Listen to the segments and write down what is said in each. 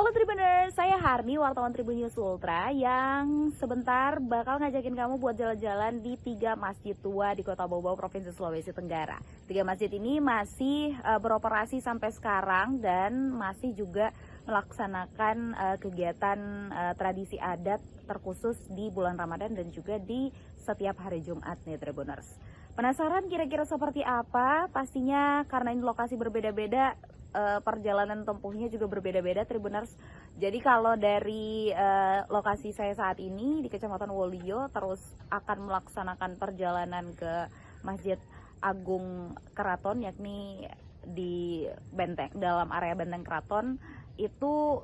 Halo Tribuners, saya Harni, wartawan Tribun News Ultra yang sebentar bakal ngajakin kamu buat jalan-jalan di 3 masjid tua di Kota Bau-Bau, Provinsi Sulawesi Tenggara. 3 masjid ini masih beroperasi sampai sekarang dan masih juga melaksanakan kegiatan tradisi adat terkhusus di bulan Ramadan dan juga di setiap hari Jumat nih Tribuners. Penasaran kira-kira seperti apa? Pastinya karena ini lokasi berbeda-beda, perjalanan tempuhnya juga berbeda-beda Tribuners. Jadi kalau dari lokasi saya saat ini di Kecamatan Wolio terus akan melaksanakan perjalanan ke Masjid Agung Keraton, yakni di Benteng, dalam area Benteng Keraton, itu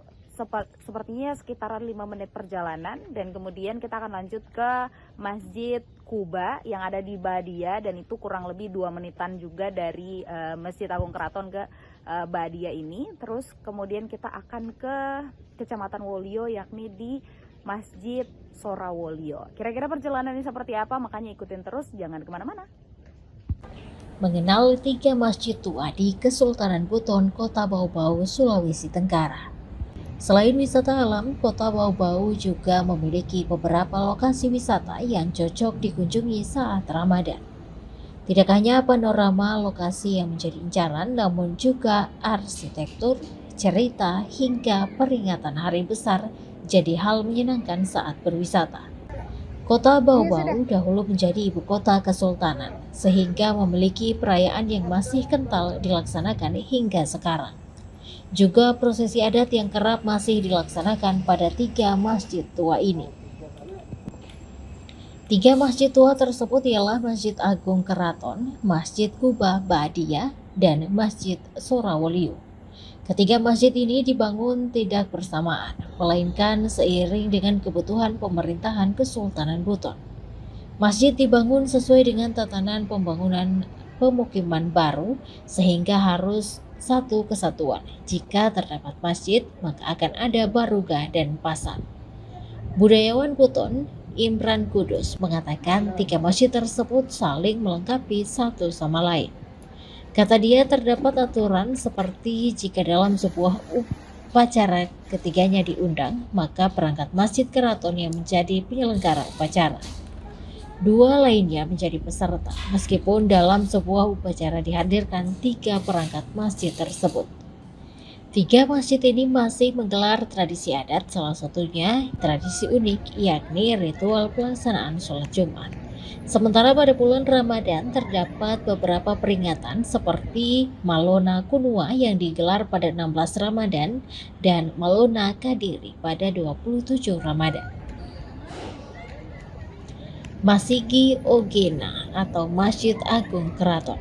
sepertinya sekitaran 5 menit perjalanan, dan kemudian kita akan lanjut ke Masjid Kuba yang ada di Badia, dan itu kurang lebih 2 menitan juga dari Masjid Agung Keraton ke Badia ini. Terus kemudian kita akan ke Kecamatan Wolio, yakni di Masjid Sorawolio. Kira-kira perjalanan ini seperti apa? Makanya ikutin terus, jangan kemana-mana. Mengenal 3 masjid tua di Kesultanan Buton, Kota Bau-Bau, Sulawesi Tenggara. Selain wisata alam, Kota Bau-Bau juga memiliki beberapa lokasi wisata yang cocok dikunjungi saat Ramadan. Tidak hanya panorama lokasi yang menjadi incaran, namun juga arsitektur, cerita, hingga peringatan hari besar jadi hal menyenangkan saat berwisata. Kota Bau-Bau dahulu menjadi ibu kota kesultanan, sehingga memiliki perayaan yang masih kental dilaksanakan hingga sekarang. Juga prosesi adat yang kerap masih dilaksanakan pada 3 masjid tua ini. 3 masjid tua tersebut ialah Masjid Agung Keraton, Masjid Kuba Badia, dan Masjid Sorawolio. Ketiga masjid ini dibangun tidak bersamaan, melainkan seiring dengan kebutuhan pemerintahan Kesultanan Buton. Masjid dibangun sesuai dengan tatanan pembangunan pemukiman baru, sehingga harus satu kesatuan. Jika terdapat masjid, maka akan ada baruga dan pasar. Budayawan Buton, Imran Kudus, mengatakan 3 masjid tersebut saling melengkapi satu sama lain. Kata dia, terdapat aturan seperti jika dalam sebuah upacara ketiganya diundang, maka perangkat masjid keraton yang menjadi penyelenggara upacara. 2 lainnya menjadi peserta, meskipun dalam sebuah upacara dihadirkan 3 perangkat masjid tersebut. 3 masjid ini masih menggelar tradisi adat, salah satunya tradisi unik, yakni ritual pelaksanaan sholat Jumat. Sementara pada bulan Ramadan terdapat beberapa peringatan seperti Malona Kunua yang digelar pada 16 Ramadan dan Malona Kadiri pada 27 Ramadan. Masigi Ogena atau Masjid Agung Keraton.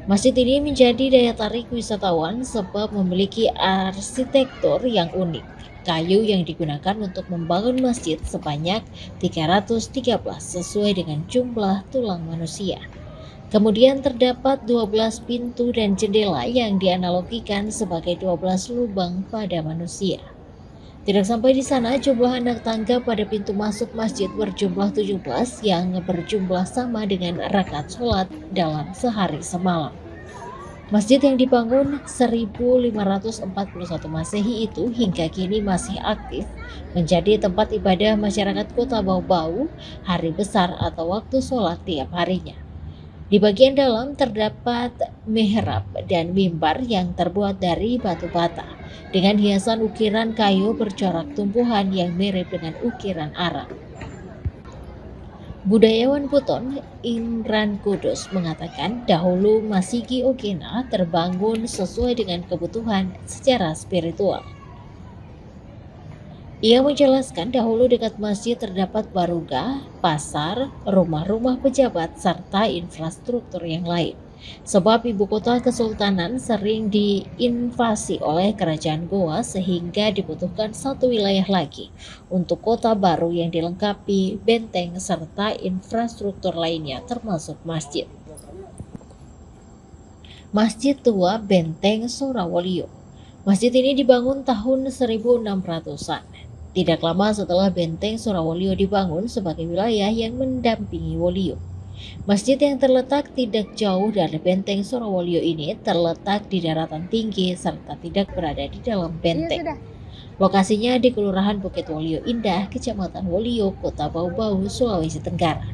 Masjid ini menjadi daya tarik wisatawan sebab memiliki arsitektur yang unik. Kayu yang digunakan untuk membangun masjid sebanyak 313 sesuai dengan jumlah tulang manusia. Kemudian terdapat 12 pintu dan jendela yang dianalogikan sebagai 12 lubang pada manusia. Tidak sampai di sana, jumlah anak tangga pada pintu masuk masjid berjumlah 17 yang berjumlah sama dengan rakaat sholat dalam sehari semalam. Masjid yang dibangun 1541 Masehi itu hingga kini masih aktif menjadi tempat ibadah masyarakat Kota Bau-Bau hari besar atau waktu sholat tiap harinya. Di bagian dalam terdapat mihrab dan mimbar yang terbuat dari batu bata dengan hiasan ukiran kayu bercorak tumbuhan yang mirip dengan ukiran Arab. Budayawan Buton, Imran Kudus, mengatakan dahulu Masigi Ogena terbangun sesuai dengan kebutuhan secara spiritual. Ia menjelaskan dahulu dekat masjid terdapat baruga, pasar, rumah-rumah pejabat, serta infrastruktur yang lain. Sebab ibu kota kesultanan sering diinvasi oleh kerajaan Goa sehingga dibutuhkan satu wilayah lagi untuk kota baru yang dilengkapi benteng serta infrastruktur lainnya termasuk masjid. Masjid Tua Benteng Sorawolio. Masjid ini dibangun tahun 1600-an. Tidak lama setelah Benteng Sorawolio dibangun sebagai wilayah yang mendampingi Wolio. Masjid yang terletak tidak jauh dari Benteng Sorawolio ini terletak di daratan tinggi serta tidak berada di dalam benteng. Lokasinya di Kelurahan Bukit Wolio Indah, Kecamatan Wolio, Kota Bau-Bau, Sulawesi Tenggara.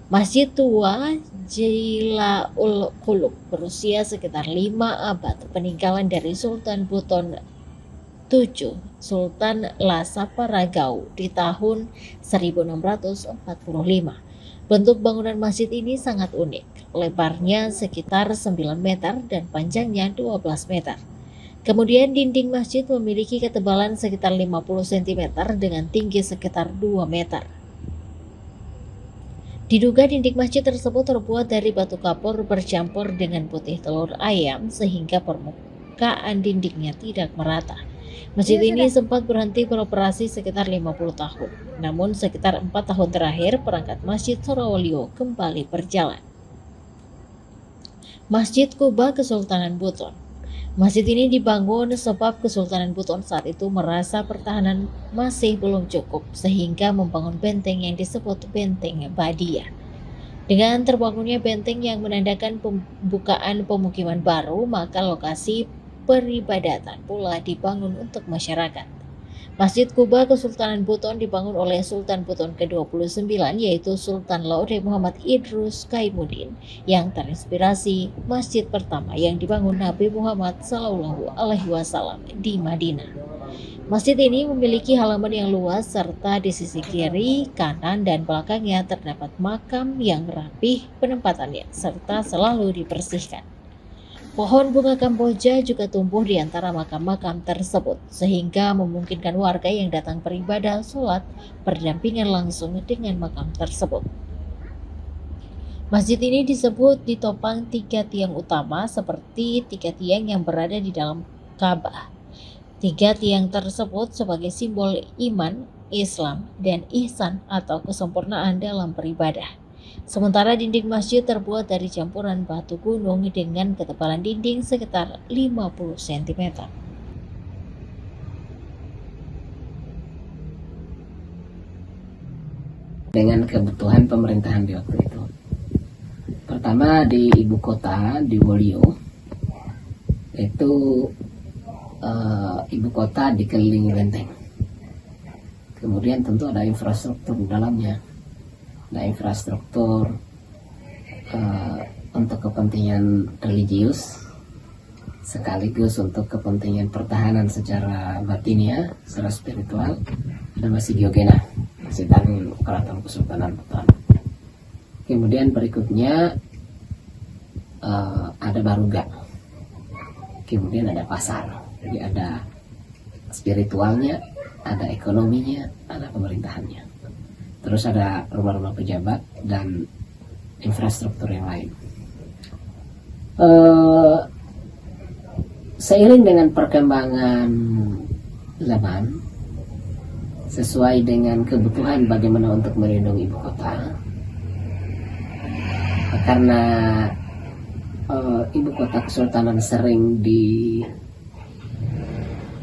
Masjid tua Jilaul Qulub berusia sekitar 5 abad, peninggalan dari Sultan Buton VII, Sultan Lhasa Paragau di tahun 1645. Bentuk bangunan masjid ini sangat unik, lebarnya sekitar 9 meter dan panjangnya 12 meter. Kemudian dinding masjid memiliki ketebalan sekitar 50 cm dengan tinggi sekitar 2 meter. Diduga dinding masjid tersebut terbuat dari batu kapur bercampur dengan putih telur ayam sehingga permukaan dindingnya tidak merata. Masjid ini sempat berhenti beroperasi sekitar 50 tahun. Namun sekitar 4 tahun terakhir perangkat Masjid Sorowolio kembali berjalan. Masjid Kuba Kesultanan Buton. Masjid ini dibangun sebab Kesultanan Buton saat itu merasa pertahanan masih belum cukup sehingga membangun benteng yang disebut Benteng Badia. Dengan terbangunnya benteng yang menandakan pembukaan pemukiman baru, maka lokasi peribadatan pula dibangun untuk masyarakat. Masjid Kuba Kesultanan Buton dibangun oleh Sultan Buton ke-29 yaitu Sultan Laude Muhammad Idrus Kaimuddin yang terinspirasi masjid pertama yang dibangun Nabi Muhammad SAW di Madinah. Masjid ini memiliki halaman yang luas serta di sisi kiri, kanan, dan belakangnya terdapat makam yang rapih penempatannya serta selalu dibersihkan. Pohon bunga kamboja juga tumbuh di antara makam-makam tersebut, sehingga memungkinkan warga yang datang beribadah sholat berdampingan langsung dengan makam tersebut. Masjid ini disebut ditopang 3 tiang utama seperti 3 tiang yang berada di dalam Ka'bah. 3 tiang tersebut sebagai simbol iman, Islam, dan ihsan atau kesempurnaan dalam beribadah. Sementara dinding masjid terbuat dari campuran batu gunung dengan ketebalan dinding sekitar 50 cm. Dengan kebutuhan pemerintahan di waktu itu. Pertama di ibu kota, di Wolio, itu ibu kota dikelilingi benteng. Kemudian tentu ada infrastruktur di dalamnya. Ada infrastruktur untuk kepentingan religius sekaligus untuk kepentingan pertahanan secara batinia, secara spiritual. Ada Masjid Yogena, Masjid Agung Keraton Kesultanan Buton. Kemudian berikutnya ada Baruga. Kemudian ada pasar. Jadi ada spiritualnya, ada ekonominya, ada pemerintahannya. Terus ada rumah-rumah pejabat dan infrastruktur yang lain. Seiring dengan perkembangan zaman, sesuai dengan kebutuhan bagaimana untuk melindungi ibu kota, karena ibu kota kesultanan sering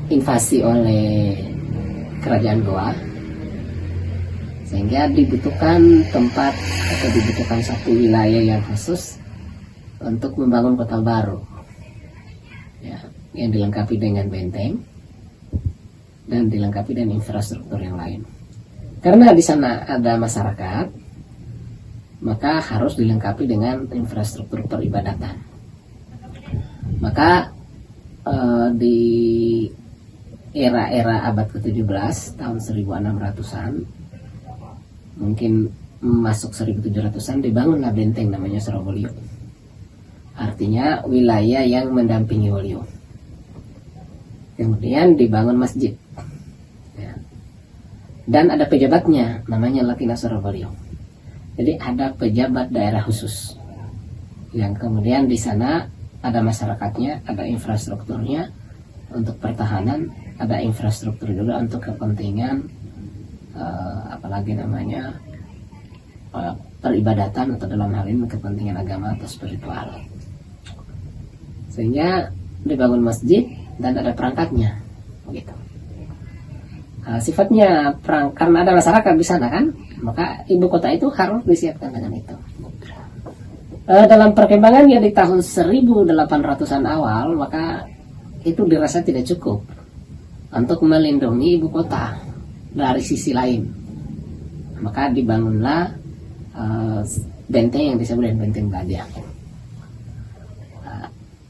diinvasi oleh kerajaan Goa, sehingga dibutuhkan tempat atau dibutuhkan satu wilayah yang khusus untuk membangun kota baru, ya, yang dilengkapi dengan benteng dan dilengkapi dengan infrastruktur yang lain. Karena di sana ada masyarakat, maka harus dilengkapi dengan infrastruktur peribadatan. Maka di era-era abad ke-17 tahun 1600-an, mungkin masuk 1700-an, dibangunlah benteng namanya Sorowolio. Artinya wilayah yang mendampingi Wolio. Kemudian dibangun masjid, ya. Dan ada pejabatnya namanya Latina Sorowolio. Jadi ada pejabat daerah khusus yang kemudian di sana ada masyarakatnya, ada infrastrukturnya untuk pertahanan, ada infrastruktur juga untuk kepentingan apalagi namanya peribadatan atau dalam hal ini kepentingan agama atau spiritual. Sehingga dibangun masjid dan ada perangkatnya, begitu. Sifatnya karena ada masyarakat di sana kan, maka ibu kota itu harus disiapkan dengan itu. Dalam perkembangannya di tahun 1800-an awal, maka itu dirasa tidak cukup untuk melindungi ibu kota dari sisi lain. Maka dibangunlah benteng yang disebut dengan Benteng Badia.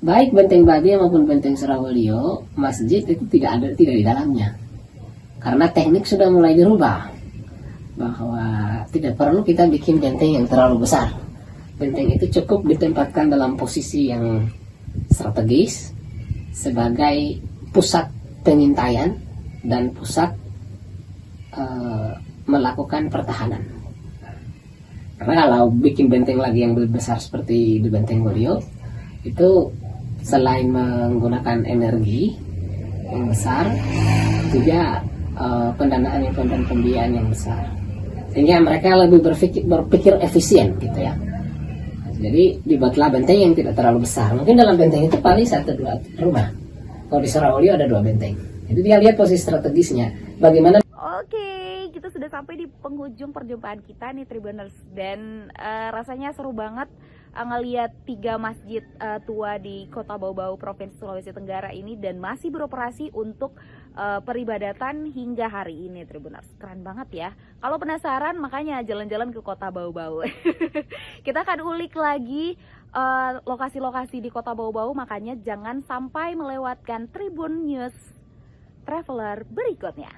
Baik Benteng Badia maupun Benteng Surawalio, masjid itu tidak di dalamnya. Karena teknik sudah mulai dirubah, bahwa tidak perlu kita bikin benteng yang terlalu besar. Benteng itu cukup ditempatkan dalam posisi yang strategis sebagai pusat pengintaian dan pusat melakukan pertahanan. Karena kalau bikin benteng lagi yang lebih besar seperti di Benteng Walio, itu selain menggunakan energi yang besar, juga pendanaan dan pembiayaan yang besar, sehingga mereka lebih berpikir efisien gitu ya. Jadi dibuatlah benteng yang tidak terlalu besar. Mungkin dalam benteng itu paling 1-2 rumah. Kalau di Surawalio ada 2 benteng. Jadi dia lihat posisi strategisnya. Bagaimana? Oke, kita sudah sampai di penghujung perjumpaan kita nih Tribuners, dan rasanya seru banget ngeliat 3 masjid tua di Kota Bau-Bau, Provinsi Sulawesi Tenggara ini, dan masih beroperasi untuk peribadatan hingga hari ini Tribuners. Keren banget ya. Kalau penasaran makanya jalan-jalan ke Kota Bau-Bau. Kita akan ulik lagi lokasi-lokasi di Kota Bau-Bau, makanya jangan sampai melewatkan Tribun News Traveler berikutnya.